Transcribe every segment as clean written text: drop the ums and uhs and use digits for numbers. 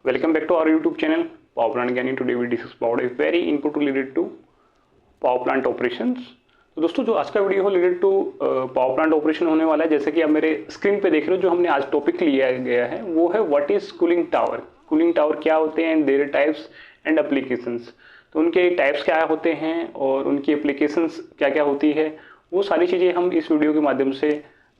Welcome back to our YouTube channel Power Plant Gyani. Today we discuss about a very input related to power plant operations. तो दोस्तों जो आज का video है related to power plant operation होने वाला है। जैसे कि आप मेरे स्क्रीन पे देख रहे हो, जो हमने आज टॉपिक लिया गया है वो है what is cooling tower. Cooling tower क्या होते हैं and there types and applications. तो उनके टाइप्स क्या होते हैं और उनकी एप्लीकेशंस क्या क्या होती है, वो सारी चीज़ें हम इस वीडियो के माध्यम से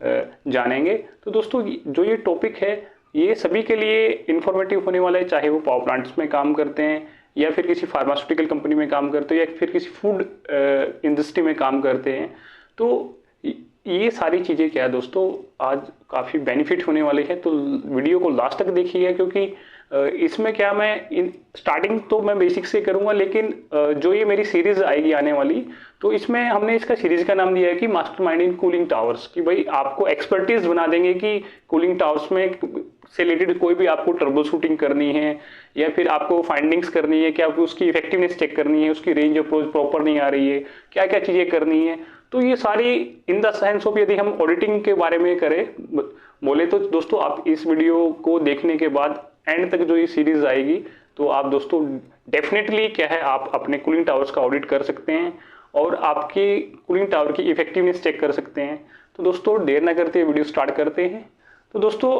जानेंगे। तो दोस्तों जो ये टॉपिक है ये सभी के लिए इंफॉर्मेटिव होने वाला है, चाहे वो पावर प्लांट्स में काम करते हैं या फिर किसी फार्मास्यूटिकल कंपनी में काम करते हैं या फिर किसी फूड इंडस्ट्री में काम करते हैं। तो ये सारी चीज़ें क्या है दोस्तों, आज काफ़ी बेनिफिट होने वाले हैं। तो वीडियो को लास्ट तक देखिएगा, क्योंकि इसमें क्या मैं स्टार्टिंग तो मैं बेसिक से करूंगा, लेकिन जो ये मेरी सीरीज आएगी आने वाली, तो इसमें हमने इसका सीरीज का नाम दिया है कि मास्टरमाइंड इन कूलिंग टावर्स। कि भाई आपको एक्सपर्टीज बना देंगे कि कूलिंग टावर्स में से रिलेटेड कोई भी आपको ट्रबल शूटिंग करनी है या फिर आपको फाइंडिंग्स करनी है कि आपको उसकी इफेक्टिवनेस चेक करनी है, उसकी रेंज अप्रोच प्रॉपर नहीं आ रही है, क्या क्या चीज़ें करनी है। तो ये सारी इन द सेंस ऑफ यदि हम ऑडिटिंग के बारे में करें बोले तो दोस्तों आप इस वीडियो को देखने के बाद एंड तक जो ये सीरीज आएगी तो आप दोस्तों डेफिनेटली क्या है आप अपने कूलिंग टावर्स का ऑडिट कर सकते हैं और आपकी कूलिंग टावर की इफेक्टिवनेस चेक कर सकते हैं। तो दोस्तों देर ना करते वीडियो स्टार्ट करते हैं। तो दोस्तों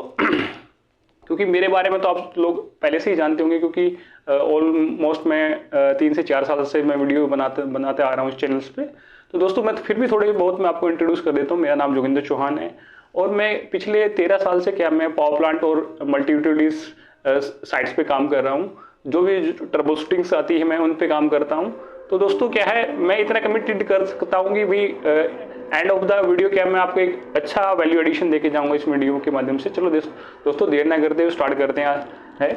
क्योंकि मेरे बारे में तो आप लोग पहले से ही जानते होंगे, क्योंकि ऑलमोस्ट मैं 3 से 4 साल से मैं वीडियो बनाते आ रहा हूँ इस चैनल्स पे। तो दोस्तों मैं फिर भी थोड़े बहुत मैं आपको इंट्रोड्यूस कर देता हूँ। मेरा नाम जोगिंदर चौहान है और मैं पिछले 13 साल से क्या मैं पावर प्लांट और मल्टी यूटिलिटीज साइट्स पे काम कर रहा हूँ। जो भी ट्रबल शूटिंग्स आती है मैं उन पे काम करता हूँ। तो दोस्तों क्या है मैं इतना कमिटेड कर सकता हूँ कि भाई एंड ऑफ द वीडियो क्या मैं आपको एक अच्छा वैल्यू एडिशन देके जाऊंगा इस वीडियो के माध्यम से। चलो दोस्तों देर ना करते हुए स्टार्ट करते हैं। है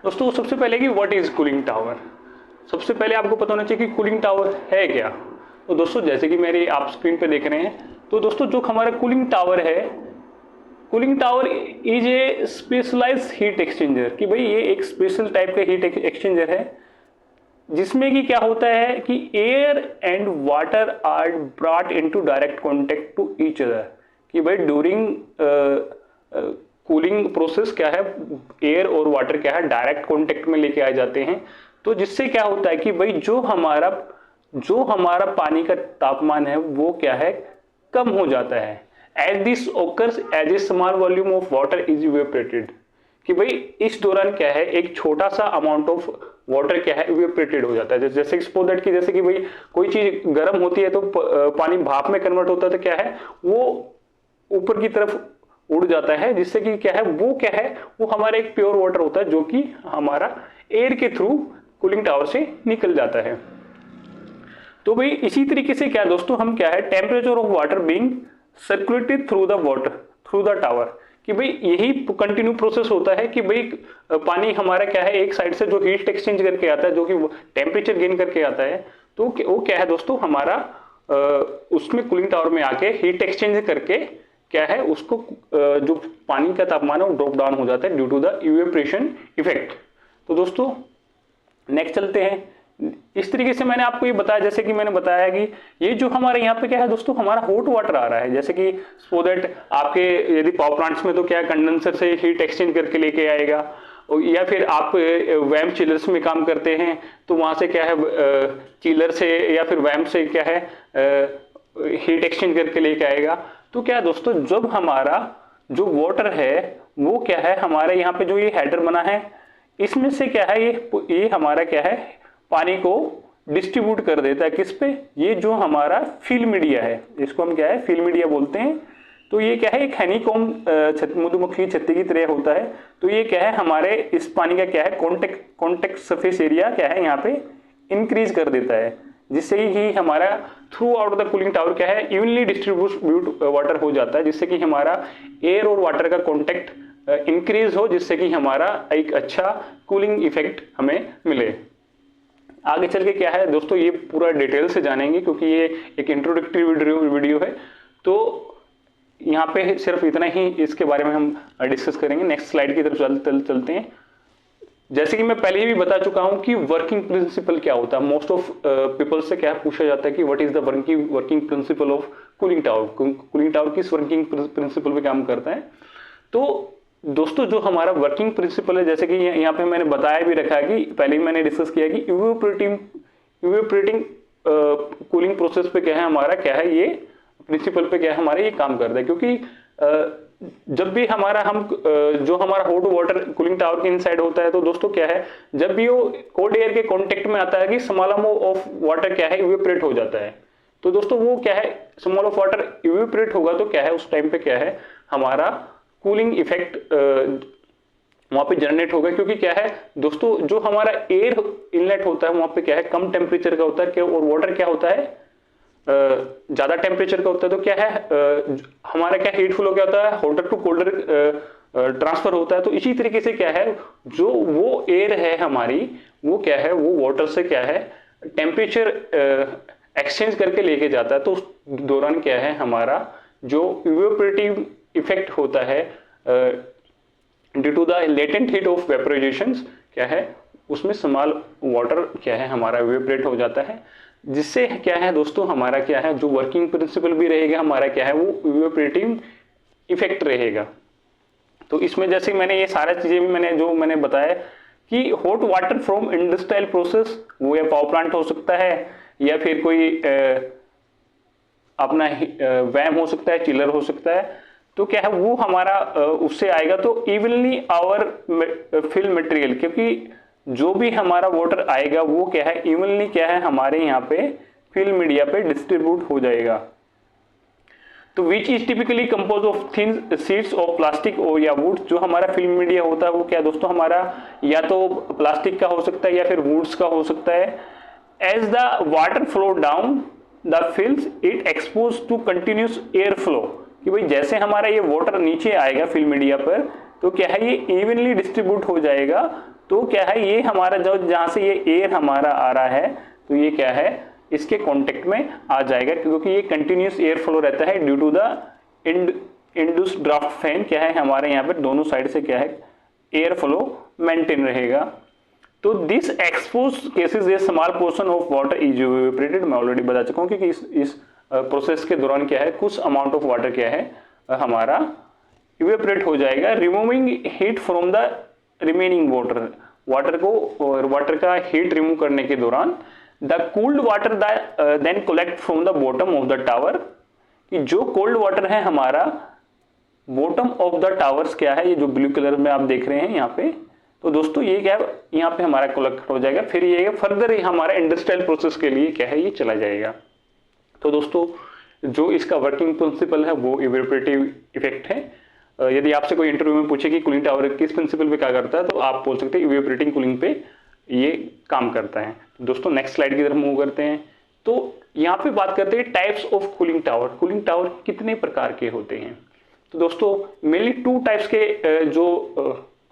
दोस्तों सबसे पहले कि व्हाट इज कूलिंग टावर। सबसे पहले आपको पता होना चाहिए कि कूलिंग टावर है क्या। तो दोस्तों जैसे कि मेरे आप स्क्रीन पे देख रहे हैं, तो दोस्तों जो हमारा कूलिंग टावर है, cooling tower is a specialized heat exchanger. कि भाई ये एक स्पेशल टाइप का हीट एक्सचेंजर है जिसमें कि क्या होता है कि air and water are brought into direct contact to each other. कि भाई ड्यूरिंग कूलिंग प्रोसेस क्या है एयर और वाटर क्या है डायरेक्ट कांटेक्ट में लेके आ जाते हैं। तो जिससे क्या होता है कि भाई जो हमारा पानी का तापमान है वो क्या है कम हो जाता है। As this occurs as a small volume of water is evaporated. कि भाई इस दौरान क्या है एक छोटा सा अमाउंट ऑफ वाटर क्या है इवेपोरेटेड हो जाता है। जैसे सपोज दैट कि जैसे कि भाई कोई चीज गर्म होती है तो पानी भाप में कन्वर्ट होता है, तो क्या है वो ऊपर की तरफ उड़ जाता है, जिससे कि क्या है वो हमारा एक प्योर वाटर होता है जो कि हमारा एयर के थ्रू कूलिंग टावर से निकल जाता है। तो भाई इसी तरीके से क्या दोस्तों हम क्या है temperature of water being circulated through the tower. कि भाई यही कंटिन्यू प्रोसेस होता है कि भाई पानी हमारा क्या है एक साइड से जो हीट एक्सचेंज करके आता है, जो कि टेम्परेचर गेन करके आता है, तो वो क्या है दोस्तों हमारा उसमें कूलिंग टावर में आके हीट एक्सचेंज करके क्या है उसको जो पानी का तापमान है वो ड्रॉप डाउन हो जाता है due to the evaporation effect. तो दोस्तों नेक्स्ट चलते हैं। इस तरीके से मैंने आपको ये बताया, जैसे कि मैंने बताया कि ये जो हमारे यहाँ पे क्या है दोस्तों हमारा हॉट वाटर आ रहा है। जैसे कि सो दैट आपके यदि पावर प्लांट्स में तो क्या है कंडेंसर से हीट एक्सचेंज करके लेके आएगा, या फिर आप वैम्प चिलर्स में काम करते हैं तो वहां से क्या है चिलर से या फिर वैम्प से क्या है हीट एक्सचेंज करके लेके आएगा। तो क्या दोस्तों जब हमारा जो वाटर है वो क्या है हमारे यहाँ पे जो ये हेडर बना है इसमें से क्या है ये हमारा क्या है पानी को डिस्ट्रीब्यूट कर देता है किस पे, ये जो हमारा फिल मीडिया है, इसको हम क्या है फिल मीडिया बोलते हैं। तो ये क्या है एक हनीकॉम्ब मधुमक्खी छत्ते की तरह होता है। तो ये क्या है हमारे इस पानी का क्या है कॉन्टेक्ट सरफेस एरिया क्या है यहाँ पे इंक्रीज कर देता है, जिससे ही हमारा through out the cooling tower क्या है इवनली डिस्ट्रीब्यूट वाटर हो जाता है, जिससे कि हमारा एयर और वाटर का कॉन्टेक्ट इंक्रीज हो, जिससे कि हमारा एक अच्छा कूलिंग इफेक्ट हमें मिले। आगे चल के क्या है दोस्तों ये पूरा डिटेल से जानेंगे, क्योंकि ये एक इंट्रोडक्टरी वीडियो है। तो यहाँ पे सिर्फ इतना ही इसके बारे में हम डिस्कस करेंगे। नेक्स्ट स्लाइड की तरफ चलते हैं। जैसे कि मैं पहले ही भी बता चुका हूं कि वर्किंग प्रिंसिपल क्या होता है। मोस्ट ऑफ पीपल से क्या पूछा जाता है कि what is the working principle of cooling tower. Cooling tower किस वर्किंग प्रिंसिपल पे काम करता है। तो दोस्तों जो हमारा वर्किंग प्रिंसिपल है, जैसे कि यहाँ पे मैंने बताया भी रखा है कि पहले ही मैंने डिस्कस किया कि इवेपोरेटिंग कूलिंग प्रोसेस पे क्या है हमारा, क्या है ये प्रिंसिपल पे क्या है हमारा ये काम करता है। क्योंकि जब भी हमारा जो हमारा हॉट वाटर कूलिंग टावर के इनसाइड होता है, तो दोस्तों क्या है, जब भी वो कोल्ड एयर के कांटेक्ट में आता है कि स्मॉल अमाउंट ऑफ वाटर क्या है इवेपोरेट हो जाता है। तो दोस्तों वो क्या है, स्मॉल ऑफ वाटर इवेपोरेट होगा तो क्या है उस टाइम पे क्या है हमारा कूलिंग इफेक्ट वहां पे जनरेट होगा। क्योंकि क्या है दोस्तों, जो हमारा एयर इनलेट होता है वहां पे क्या है कम टेम्परेचर का होता है, और वाटर क्या होता है ज्यादा टेम्परेचर का होता है। तो क्या है हमारा क्या हीट फ्लो क्या होता है, होटर टू कोल्डर ट्रांसफर होता है। तो इसी तरीके से क्या है, जो वो एयर है हमारी, वो क्या है वो वाटर से क्या है टेम्परेचर एक्सचेंज करके लेके जाता है। तो उस दौरान क्या है हमारा जो इवेपोरेटिव इफेक्ट होता है due to the latent heat of vaporization क्या है, उसमें स्मॉल वाटर क्या है हमारा इवेपोरेट हो जाता है, जिससे क्या है दोस्तों हमारा क्या है जो वर्किंग प्रिंसिपल भी रहेगा हमारा क्या है वो इवेपोरेटिव इफेक्ट रहेगा। तो इसमें जैसे मैंने ये सारा चीजें भी मैंने बताया कि hot water from industrial process, वो या पावर प्लांट हो सकता है या फिर कोई अपना वैम हो सकता है, चिलर हो सकता है। तो क्या है वो हमारा उससे आएगा तो इवनली आवर फिल मटेरियल, क्योंकि जो भी हमारा वाटर आएगा वो क्या है इवनली क्या है हमारे यहाँ पे फिल मीडिया पे डिस्ट्रीब्यूट हो जाएगा। तो which is typically compose of thin sheets of plastic और या वुड। जो हमारा फिल्म मीडिया होता है वो क्या दोस्तों हमारा या तो प्लास्टिक का हो सकता है या फिर वुड्स का हो सकता है। As the water flow down the fills it expose to continuous air flow, कि भाई जैसे हमारा ये वाटर नीचे आएगा फिल्म मीडिया पर तो क्या है ये इवनली डिस्ट्रीब्यूट हो जाएगा। तो क्या है ये हमारा जो जहां से ये एयर हमारा आ रहा है तो ये क्या है इसके कांटेक्ट में आ जाएगा, क्योंकि ये कंटिन्यूस एयर फ्लो रहता है due to the induced draft fan क्या है हमारे यहाँ पर दोनों साइड से क्या है एयर फ्लो मेंटेन रहेगा। तो this expose cases A small portion of water is evaporated. मैं ऑलरेडी बता चुका हूँ कि इस प्रोसेस के दौरान क्या है कुछ अमाउंट ऑफ वाटर क्या है हमारा इवेपोरेट हो जाएगा, removing heat from the remaining water को और वाटर का हीट रिमूव करने के दौरान the cooled water then collect from the bottom of the tower, कि जो कोल्ड वाटर है हमारा बॉटम ऑफ द टावर्स क्या है, ये जो ब्लू कलर में आप देख रहे हैं यहाँ पे, तो दोस्तों ये क्या है यहाँ पे हमारा कलेक्ट हो जाएगा, फिर ये फर्दर हमारा इंडस्ट्रियल प्रोसेस के लिए क्या है ये चला जाएगा। तो दोस्तों जो इसका वर्किंग प्रिंसिपल है वो इवेपोरेटिव इफेक्ट है। यदि आपसे कोई इंटरव्यू में पूछे कि कूलिंग टावर किस प्रिंसिपल पे क्या करता है तो आप बोल सकते हैं इवेपोरेटिंग कूलिंग पे ये काम करता है। तो दोस्तों नेक्स्ट स्लाइड की तरफ मूव करते हैं। तो यहाँ पे बात करते हैं types of cooling tower. Cooling tower कितने प्रकार के होते हैं? तो दोस्तों मेनली टू टाइप्स के जो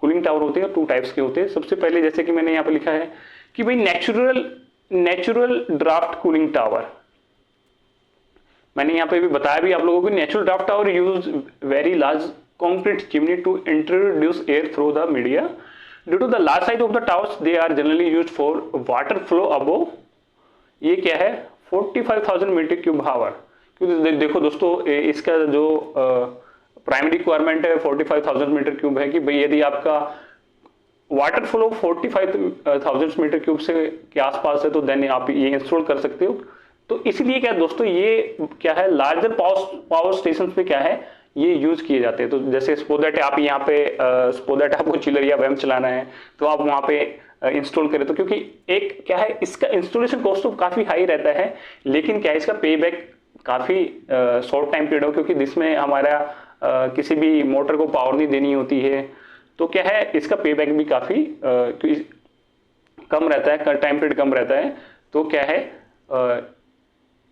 कूलिंग टावर होते हैं टू टाइप्स के होते हैं। सबसे पहले जैसे कि मैंने यहाँ पे लिखा है कि भाई नेचुरल ड्राफ्ट कूलिंग टावर। मैंने यहाँ पे भी बताया भी आप लोगों को, natural draft tower use very large concrete chimney to introduce air through the media. Due to the large size of the towers, they are generally used for water flow above. ये क्या है 45,000 मीटर क्यूब हावर। क्योंकि देखो दोस्तों इसका जो primary requirement है 45,000 metre cube है कि भाई यदि आपका वाटर फ्लो 45,000 मीटर क्यूब से के आसपास है तो देन आप ये इंस्टॉल कर सकते हो। तो इसलिए क्या दोस्तों ये क्या है लार्जर पावर स्टेशन पे क्या है ये यूज किए जाते हैं। तो जैसे सपोज दैट आप यहाँ पे सपोज दैट आपको चिलर या वैम चलाना है तो आप वहाँ पे इंस्टॉल करें, तो क्योंकि एक क्या है इसका इंस्टॉलेशन कॉस्ट तो काफी हाई रहता है, लेकिन क्या है इसका पे बैक काफी शॉर्ट टाइम पीरियड हो, क्योंकि जिसमें हमारा किसी भी मोटर को पावर नहीं देनी होती है। तो क्या है इसका पे बैक भी काफी कम रहता है, टाइम पीरियड कम रहता है। तो क्या है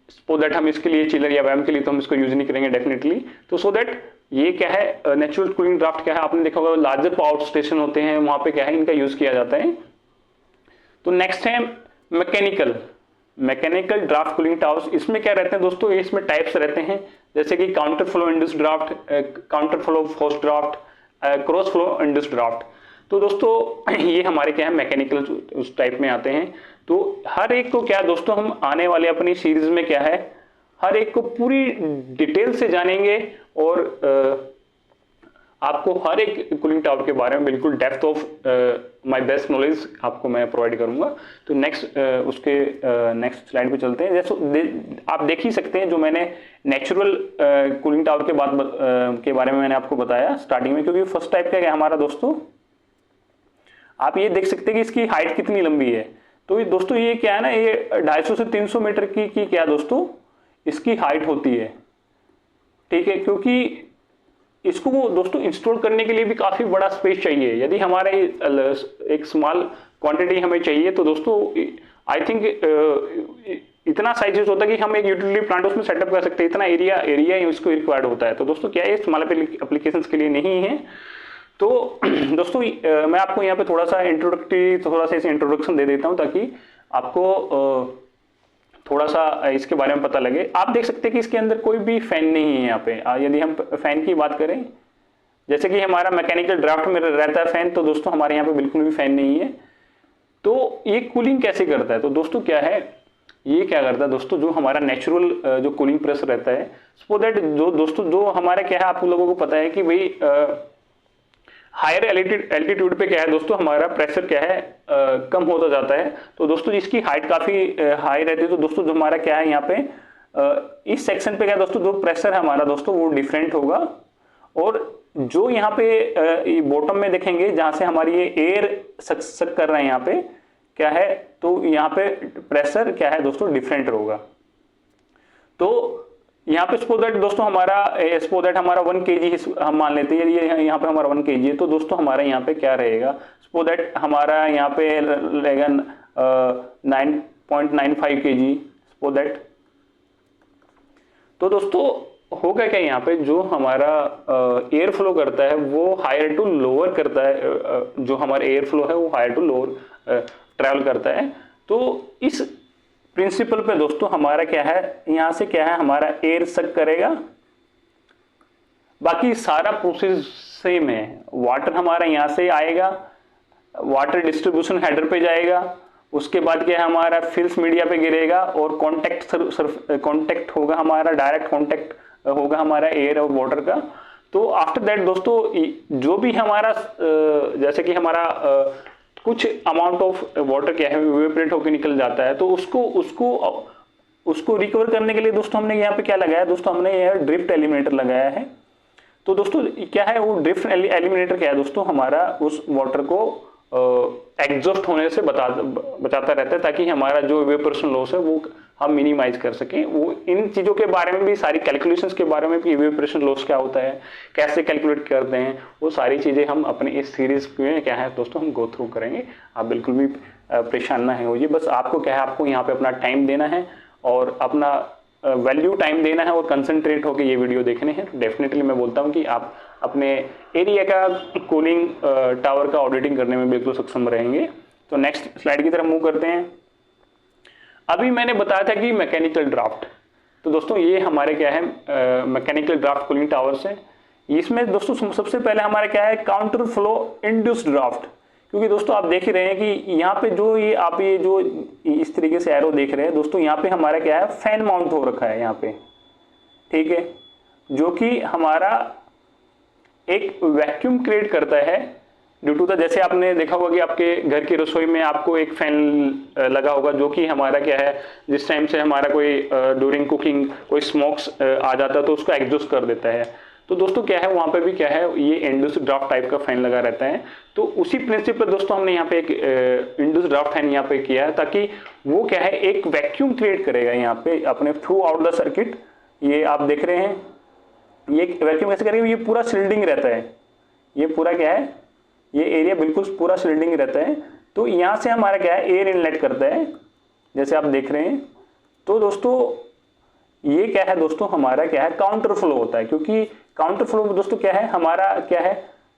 सो दैट हम इसके लिए चिलर या वैम के लिए तो हम इसको यूज नहीं करेंगे डेफिनेटली। तो सो दैट ये क्या है नेचुरल कूलिंग ड्राफ्ट क्या है आपने देखा होगा लार्जर पावर स्टेशन होते हैं वहां पे क्या है इनका यूज किया जाता है। तो नेक्स्ट है मैकेनिकल ड्राफ्ट कूलिंग टावर्स। इसमें क्या रहते हैं दोस्तों, इसमें टाइप्स रहते हैं जैसे कि counter flow induced draft, counter flow forced draft, cross flow induced draft. तो दोस्तों ये हमारे क्या है मैकेनिकल उस टाइप में आते हैं। तो हर एक को क्या दोस्तों हम आने वाले अपनी सीरीज में क्या है हर एक को पूरी डिटेल से जानेंगे और आपको हर एक कूलिंग टावर के बारे में बिल्कुल depth of my best knowledge आपको मैं प्रोवाइड करूंगा। तो नेक्स्ट स्लाइड पे चलते हैं। जैसे आप देख ही सकते हैं जो मैंने नेचुरल कूलिंग टावर के बारे में मैंने आपको बताया स्टार्टिंग में, क्योंकि फर्स्ट टाइप का है हमारा दोस्तों, आप ये देख सकते हैं कि इसकी हाइट कितनी लंबी है। तो ये दोस्तों ये क्या है ना, ये 250 से 300 मीटर की क्या दोस्तों इसकी हाइट होती है, ठीक है। क्योंकि इसको दोस्तों इंस्टॉल करने के लिए भी काफी बड़ा स्पेस चाहिए। यदि हमारे एक स्मॉल क्वांटिटी हमें चाहिए तो दोस्तों आई थिंक इतना साइजेस होता है कि हम एक यूटिलिटी प्लांट उसमें सेटअप कर सकते हैं, इतना एरिया इसको रिक्वायर्ड होता है। तो दोस्तों क्या है, स्मॉल एप्लीकेशंस के लिए नहीं है। तो दोस्तों मैं आपको यहाँ पे थोड़ा सा इंट्रोडक्शन दे देता हूँ ताकि आपको थोड़ा सा इसके बारे में पता लगे। आप देख सकते हैं कि इसके अंदर कोई भी फैन नहीं है यहाँ पे। यदि हम फैन की बात करें, जैसे कि हमारा मैकेनिकल ड्राफ्ट में रहता है फैन, तो दोस्तों हमारे यहाँ पे बिल्कुल भी फैन नहीं है। तो ये कूलिंग कैसे करता है, तो दोस्तों क्या है, ये क्या करता है दोस्तों, जो हमारा नेचुरल जो कूलिंग प्रेशर रहता है, सो दैट जो हमारा क्या है, आप लोगों को पता है कि भाई हायर एल्टीट्यूड पे क्या है दोस्तों, हमारा प्रेशर क्या है कम होता जाता है। तो दोस्तों जिसकी हाइट काफी हाई रहती है, तो दोस्तों जो हमारा क्या है यहाँ पे इस सेक्शन पे क्या है दोस्तों, जो प्रेशर है हमारा दोस्तों वो डिफरेंट होगा। और जो यहाँ पे बॉटम में देखेंगे जहां से हमारी ये एयर सक कर रहे हैं यहाँ पे क्या है, तो यहाँ पे प्रेशर क्या है दोस्तों डिफरेंट होगा। तो यहाँ पे सपोज दैट दोस्तों हमारा 1 kg हम मान लेते हैं, ये यहाँ पे हमारा 1 kg है, तो दोस्तों हमारा यहाँ पे क्या रहेगा, सपोज दैट हमारा यहाँ पे रहेगा 9.95 kg सपोज दैट। तो दोस्तों होगा क्या, यहाँ पे जो हमारा एयर फ्लो करता है वो हायर टू लोअर करता है, जो हमारा एयर फ्लो है वो हायर टू लोअर ट्रैवल करता है। तो इस प्रिंसिपल पे दोस्तों हमारा क्या है, यहां से क्या है हमारा एयर सक करेगा, बाकी सारा प्रोसेस सेम है। वाटर हमारा यहां से आएगा, वाटर डिस्ट्रीब्यूशन हेडर पे जाएगा, उसके बाद क्या है हमारा फिल्स मीडिया पे गिरेगा और कांटेक्ट होगा हमारा, डायरेक्ट कांटेक्ट होगा हमारा एयर और वाटर का। तो आफ्टर दैट दोस्तों जो भी हमारा जैसे कि हमारा कुछ अमाउंट ऑफ वाटर क्या है इवेपोरेट होकर निकल जाता है, तो उसको रिकवर करने के लिए दोस्तों हमने यहाँ पे क्या लगाया दोस्तों, हमने यह ड्रिफ्ट एलिमिनेटर लगाया है। तो दोस्तों क्या है वो ड्रिफ्ट एलिमिनेटर क्या है दोस्तों, हमारा उस वाटर को एग्जॉस्ट होने से बचाता रहता है, ताकि हमारा जो इवेपोरेशन लॉस है वो हम मिनिमाइज कर सकें। वो इन चीज़ों के बारे में भी, सारी कैलकुलेशंस के बारे में भी, इवेपोरेशन लॉस क्या होता है, कैसे कैलकुलेट करते हैं, वो सारी चीज़ें हम अपने इस सीरीज में क्या है दोस्तों हम गो थ्रू करेंगे। आप बिल्कुल भी परेशान ना होइए, बस आपको क्या है, आपको यहाँ पे अपना टाइम देना है और अपना वैल्यू टाइम देना है और कंसंट्रेट होकर ये वीडियो देखने हैं। तो डेफिनेटली मैं बोलता हूँ कि आप अपने एरिया का कूलिंग टावर का ऑडिटिंग करने में बिल्कुल सक्षम रहेंगे। तो नेक्स्ट स्लाइड की तरफ मूव करते हैं। अभी मैंने बताया था कि मैकेनिकल ड्राफ्ट, तो दोस्तों ये हमारे क्या है मैकेनिकल ड्राफ्ट कूलिंग टावर्स है। इसमें दोस्तों सबसे पहले हमारा क्या है काउंटर फ्लो इंड्यूस्ड ड्राफ्ट, क्योंकि दोस्तों आप देख ही रहे हैं कि यहाँ पे जो ये जो इस तरीके से एरो देख रहे हैं दोस्तों, यहाँ पे हमारा क्या है फैन माउंट हो रखा है यहाँ पे, ठीक है, जो कि हमारा एक वैक्यूम क्रिएट करता है ड्यू टू द, जैसे आपने देखा होगा कि आपके घर की रसोई में आपको एक फैन लगा होगा, जो कि हमारा क्या है जिस टाइम से हमारा कोई ड्यूरिंग कुकिंग कोई स्मोक्स आ जाता है तो उसको एग्जॉस्ट कर देता है। तो दोस्तों क्या है वहाँ पे भी क्या है ये इंड्यूस्ड ड्राफ्ट टाइप का फैन लगा रहता है। तो उसी प्रिंसिपल दोस्तों हमने यहाँ पे एक इंड्यूस्ड ड्राफ्ट फैन यहाँ पे किया है, ताकि वो क्या है एक वैक्यूम क्रिएट करेगा यहाँ पे अपने थ्रू आउट द सर्किट। ये आप देख रहे हैं ये वैक्यूम कैसे करेगा, ये पूरा शिल्डिंग रहता है, ये पूरा क्या है ये एरिया बिल्कुल पूरा शिल्डिंग रहता है। तो यहाँ से हमारा क्या है एयर इनलेट करता है, जैसे आप देख रहे हैं। तो दोस्तों ये क्या है दोस्तों हमारा क्या है काउंटर फ्लो होता है, क्योंकि काउंटर फ्लो में दोस्तों क्या है हमारा क्या है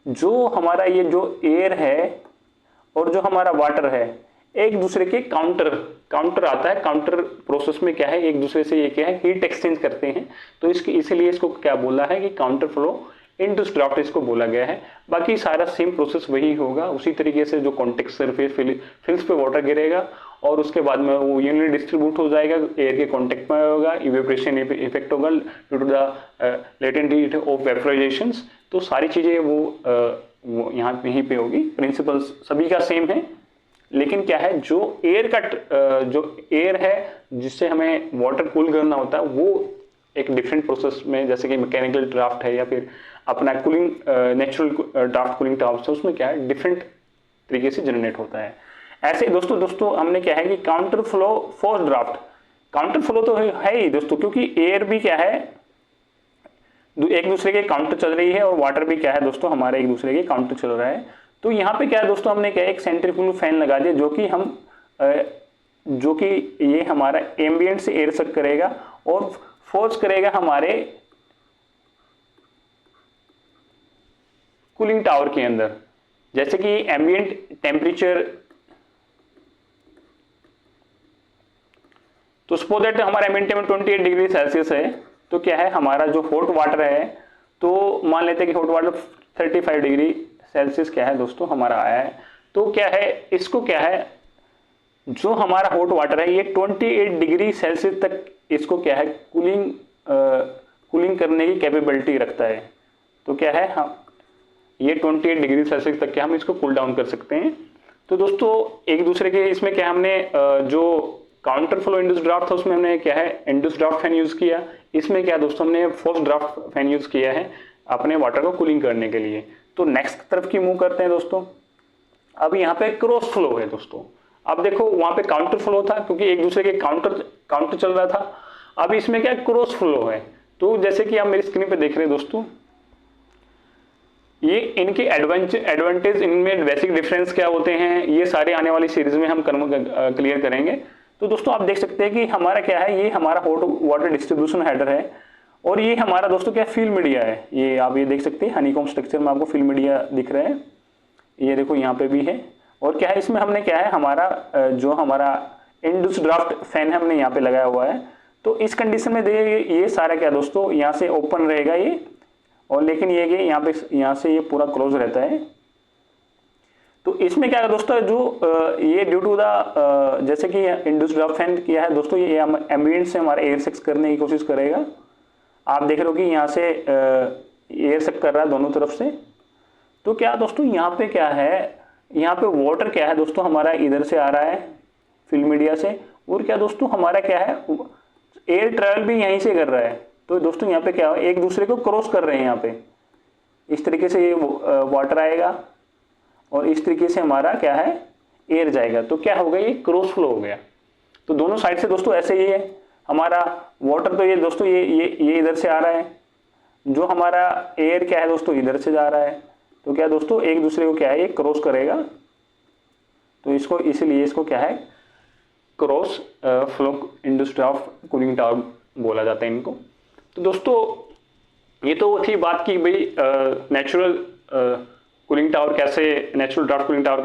जो हमारा ये जो एयर है और जो हमारा वाटर है एक दूसरे के काउंटर आता है। काउंटर प्रोसेस में क्या है एक दूसरे से ये क्या है हीट एक्सचेंज करते हैं। तो इसलिए इसको क्या बोला है कि काउंटर फ्लो इंड्यूस्ड ड्राफ्ट इसको बोला गया है। बाकी सारा सेम प्रोसेस वही होगा, उसी तरीके से जो कॉन्टेक्ट सरफेस फिल्स पे वाटर गिरेगा और उसके बाद में वो यूनिट डिस्ट्रीब्यूट हो जाएगा, एयर के कांटेक्ट में होगा, इवेपोरेशन इफेक्ट होगा due to the latent heat of vaporisations. तो सारी चीज़ें वो यहाँ यहीं पे होगी। प्रिंसिपल सभी का सेम है, लेकिन क्या है जो एयर है जिससे हमें वाटर कूल करना होता है वो एक डिफरेंट प्रोसेस में, जैसे कि मैकेनिकल ड्राफ्ट है या फिर अपना cooling natural draft cooling towers है, उसमें क्या है डिफरेंट तरीके से जनरेट होता है। ऐसे दोस्तों हमने क्या है कि counter flow force draft, counter flow तो है ही दोस्तों, क्योंकि एयर भी क्या है एक दूसरे के काउंटर चल रही है और वाटर भी क्या है दोस्तों हमारे एक दूसरे के काउंटर चल रहा है। तो यहाँ पे क्या है दोस्तों हमने क्या है एक सेंट्रीफ्यूगल फैन लगा दिया जो कि ये हमारा एम्बिएंट से एयर सक करेगा और फोर्स करेगा हमारे कूलिंग टावर के अंदर। जैसे कि एम्बिएंट टेम्परेचर, तो सपोज दैट हमारा एम्बिएंट टेम्परेचर 28 डिग्री सेल्सियस है, तो क्या है हमारा जो हॉट वाटर है, तो मान लेते हैं कि हॉट वाटर 35 डिग्री सेल्सियस क्या है दोस्तों हमारा आया है। तो क्या है इसको क्या है जो हमारा हॉट वाटर है ये 28 डिग्री सेल्सियस तक इसको क्या है कूलिंग करने की कैपेबिलिटी रखता है। तो क्या है हम ये 28 डिग्री सेल्सियस तक क्या हम इसको कूल डाउन कर सकते हैं। तो दोस्तों एक दूसरे के इसमें क्या हमने जो काउंटर फ्लो इंड्यूस ड्राफ्ट था उसमें हमने क्या है इंड्यूस ड्राफ्ट फैन यूज किया। इसमें क्या दोस्तों हमने फोर्स ड्राफ्ट फैन यूज किया है अपने वाटर को कूलिंग करने के लिए। तो नेक्स्ट तरफ की मूव करते हैं दोस्तों। अब यहाँ पे क्रॉस फ्लो है दोस्तों। अब देखो वहां पे काउंटर फ्लो था क्योंकि एक दूसरे के काउंटर चल रहा था। अब इसमें क्या क्रॉस फ्लो है। तो जैसे कि आप मेरी स्क्रीन पे देख रहे हैं दोस्तों, ये इनके एडवांटेज इनमें बेसिक डिफरेंस क्या होते हैं, ये सारे आने वाली सीरीज में हम क्लियर करेंगे। तो दोस्तों आप देख सकते हैं कि हमारा क्या है, ये हमारा हॉट वाटर डिस्ट्रीब्यूशन हेडर है और ये हमारा दोस्तों क्या फील्ड मीडिया है। ये आप ये देख सकते हैं हनीकॉम स्ट्रक्चर में आपको फील्ड मीडिया दिख रहा है, ये देखो यहाँ पे भी है। और क्या है इसमें हमने क्या है हमारा जो हमारा इंड्यूस्ड ड्राफ्ट फैन है हमने यहाँ पे लगाया हुआ है। तो इस कंडीशन में ये सारा क्या दोस्तों यहाँ से ओपन रहेगा ये, और लेकिन ये कि यहाँ से ये पूरा क्लोज रहता है। तो इसमें क्या है दोस्तों जो ये ड्यू टू द जैसे कि इंड्यूस्ड ड्राफ्ट फैन किया है दोस्तों, ये एम्बिएंट से हमारा एयर सक्स करने की कोशिश करेगा। आप देख रहे हो कि यहाँ से एयर सक कर रहा है दोनों तरफ से। तो क्या दोस्तों यहाँ पे क्या है, यहाँ पे वाटर क्या है दोस्तों हमारा इधर से आ रहा है फील्ड मीडिया से, और क्या दोस्तों हमारा क्या है एयर ट्रेवल भी यहीं से कर रहा है। तो दोस्तों यहाँ पे क्या है एक दूसरे को क्रॉस कर रहे हैं यहाँ पे, इस तरीके से ये वाटर आएगा और इस तरीके से हमारा क्या है एयर जाएगा। तो क्या हो गया ये क्रॉस फ्लो हो गया। तो दोनों साइड से दोस्तों ऐसे ही है हमारा वाटर, तो ये दोस्तों ये इधर से आ रहा है, जो हमारा एयर क्या है दोस्तों इधर से जा रहा है। तो क्या दोस्तों एक दूसरे को क्या है ये क्रॉस करेगा। तो इसको इसीलिए इसको क्या है cross flow induced draft cooling tower बोला जाता है इनको। तो दोस्तों ये तो थी बात की भाई नेचुरल कूलिंग टावर कैसे, नेचुरल ड्राफ्ट कूलिंग टावर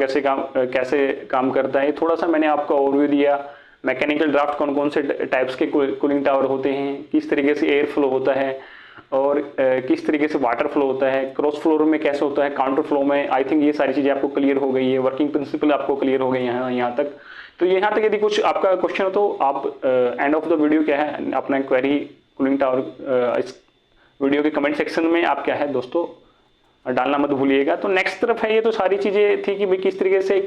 कैसे काम करता है। थोड़ा सा मैंने आपको ओवरव्यू दिया, मैकेनिकल ड्राफ्ट कौन कौन से टाइप्स के कूलिंग टावर होते हैं, किस तरीके से एयर फ्लो होता है और किस तरीके से वाटर फ्लो होता है, क्रॉस फ्लो में कैसे होता है, काउंटर फ्लो में। आई थिंक ये सारी चीज़ें आपको क्लियर हो गई है, वर्किंग प्रिंसिपल आपको क्लियर हो गई यहाँ तक। तो यहाँ तक यदि कुछ आपका क्वेश्चन हो तो आप एंड ऑफ द वीडियो क्या है अपना क्वेरी कूलिंग टावर इस वीडियो के कमेंट सेक्शन में आप क्या है दोस्तों डालना मत भूलिएगा। तो नेक्स्ट तरफ है, ये तो सारी चीज़ें थी कि भाई किस तरीके से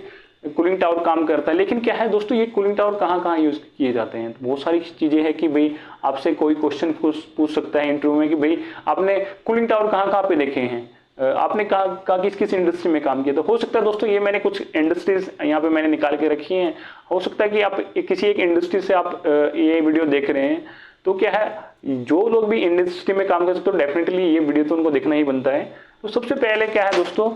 कूलिंग टावर काम करता है। लेकिन क्या है दोस्तों ये कूलिंग टावर कहाँ कहाँ यूज़ किए जाते हैं, तो बहुत सारी चीज़ें हैं कि भाई आपसे कोई क्वेश्चन पूछ सकता है इंटरव्यू में कि भाई आपने कूलिंग टावर कहाँ कहाँ पे देखे हैं, आपने कहाँ किस किस इंडस्ट्री में काम किया। तो हो सकता है दोस्तों ये मैंने कुछ इंडस्ट्रीज यहाँ पे मैंने निकाल के रखी हैं। हो सकता है कि आप किसी एक इंडस्ट्री से आप ये वीडियो देख रहे हैं, तो क्या है जो लोग भी इंडस्ट्री में काम कर सकते हो डेफिनेटली ये वीडियो तो उनको देखना ही बनता है। तो सबसे पहले क्या है दोस्तों,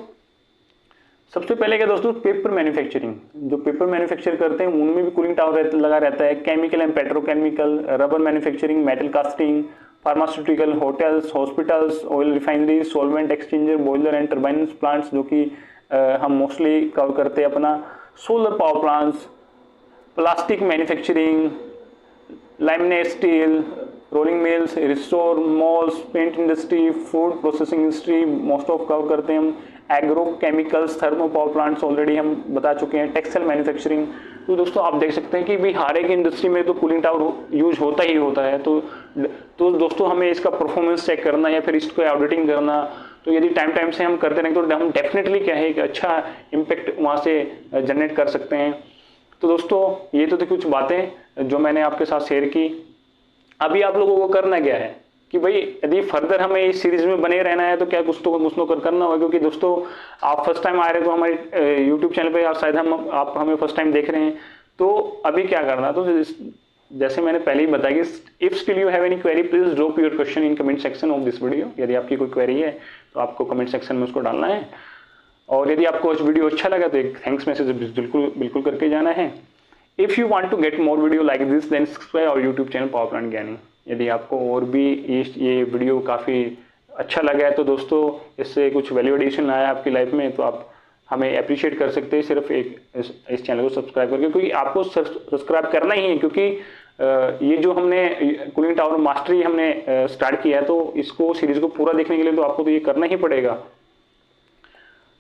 सबसे पहले क्या दोस्तों पेपर मैन्युफैक्चरिंग, जो पेपर मैन्युफैक्चर करते हैं उनमें भी कूलिंग टावर लगा रहता है। Chemical and petrochemical, rubber manufacturing, metal casting, pharmaceutical, hotels, hospitals, oil refinery, solvent exchanger, boiler and turbine plants जो कि हम मोस्टली कवर करते हैं अपना, solar power plants, plastic manufacturing, laminate steel, rolling mills, restore, malls, paint industry, food processing industry most of cover करते हैं हम। Agro chemicals, thermo power plants already हम बता चुके हैं। Textile manufacturing. तो दोस्तों आप देख सकते हैं कि भाई हर एक इंडस्ट्री में तो कूलिंग टावर यूज होता ही होता है। तो दोस्तों हमें इसका परफॉर्मेंस चेक करना या फिर इसको ऑडिटिंग करना, तो यदि टाइम से हम करते रहें तो हम डेफिनेटली क्या है कि अच्छा इम्पैक्ट वहाँ से जनरेट कर सकते हैं। तो दोस्तों ये तो थी कुछ बातें जो मैंने आपके साथ शेयर की। अभी आप लोगों को करना क्या है कि भाई यदि फर्दर हमें इस सीरीज में बने रहना है तो क्या कुछ तो करना होगा, क्योंकि दोस्तों आप फर्स्ट टाइम आ रहे हो तो हमारे यूट्यूब चैनल पे शायद आप हमें फर्स्ट टाइम देख रहे हैं। तो अभी क्या करना, तो जैसे मैंने पहले ही बताया कि if still you have any query please drop your question in comment section of this video. यदि आपकी कोई क्वेरी है तो आपको कमेंट सेक्शन में उसको डालना है। और यदि आपको आज वीडियो अच्छा लगा तो एक थैंक्स मैसेज बिल्कुल करके जाना है। If you want to get more video like this then subscribe our YouTube channel power plant Gyani. यदि आपको और भी ये वीडियो काफ़ी अच्छा लगा है तो दोस्तों इससे कुछ वैल्यू एडिशन आया आपकी लाइफ में तो आप हमें अप्रिशिएट कर सकते हैं सिर्फ इस चैनल को सब्सक्राइब करके, क्योंकि आपको सब्सक्राइब करना ही है। क्योंकि ये जो हमने कूलिंग टावर मास्टरी हमने स्टार्ट किया है तो इसको सीरीज को पूरा देखने के लिए तो आपको तो ये करना ही पड़ेगा।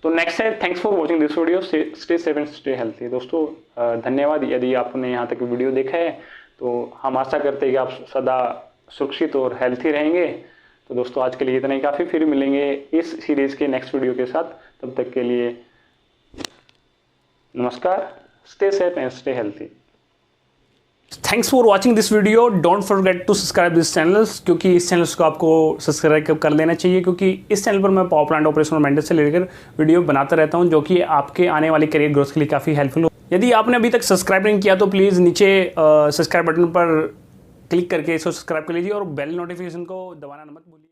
तो नेक्स्ट है, thanks for watching this video, stay safe and stay healthy. दोस्तों धन्यवाद यदि आपने यहाँ तक वीडियो देखा है। तो हम आशा करते हैं कि आप सदा सुरक्षित और हेल्थी रहेंगे। तो दोस्तों आज के लिए इतना ही काफ़ी, फिर मिलेंगे इस सीरीज़ के नेक्स्ट वीडियो के साथ। तब तक के लिए नमस्कार, stay safe and stay healthy. Thanks for watching this video. Don't forget to subscribe this channels, क्योंकि इस चैनल्स को आपको सब्सक्राइब कर लेना चाहिए, क्योंकि इस चैनल पर मैं पावर प्लांट ऑपरेशन और मेंटेनेंस से लेकर वीडियो बनाता रहता हूं जो कि आपके आने वाली करियर ग्रोथ के लिए काफ़ी हेल्पफुल हो। यदि आपने अभी तक सब्सक्राइब नहीं किया तो प्लीज़ नीचे सब्सक्राइब बटन पर क्लिक करके इसको सब्सक्राइब कर लीजिए और बेल नोटिफिकेशन को दबाना मत भूलिए।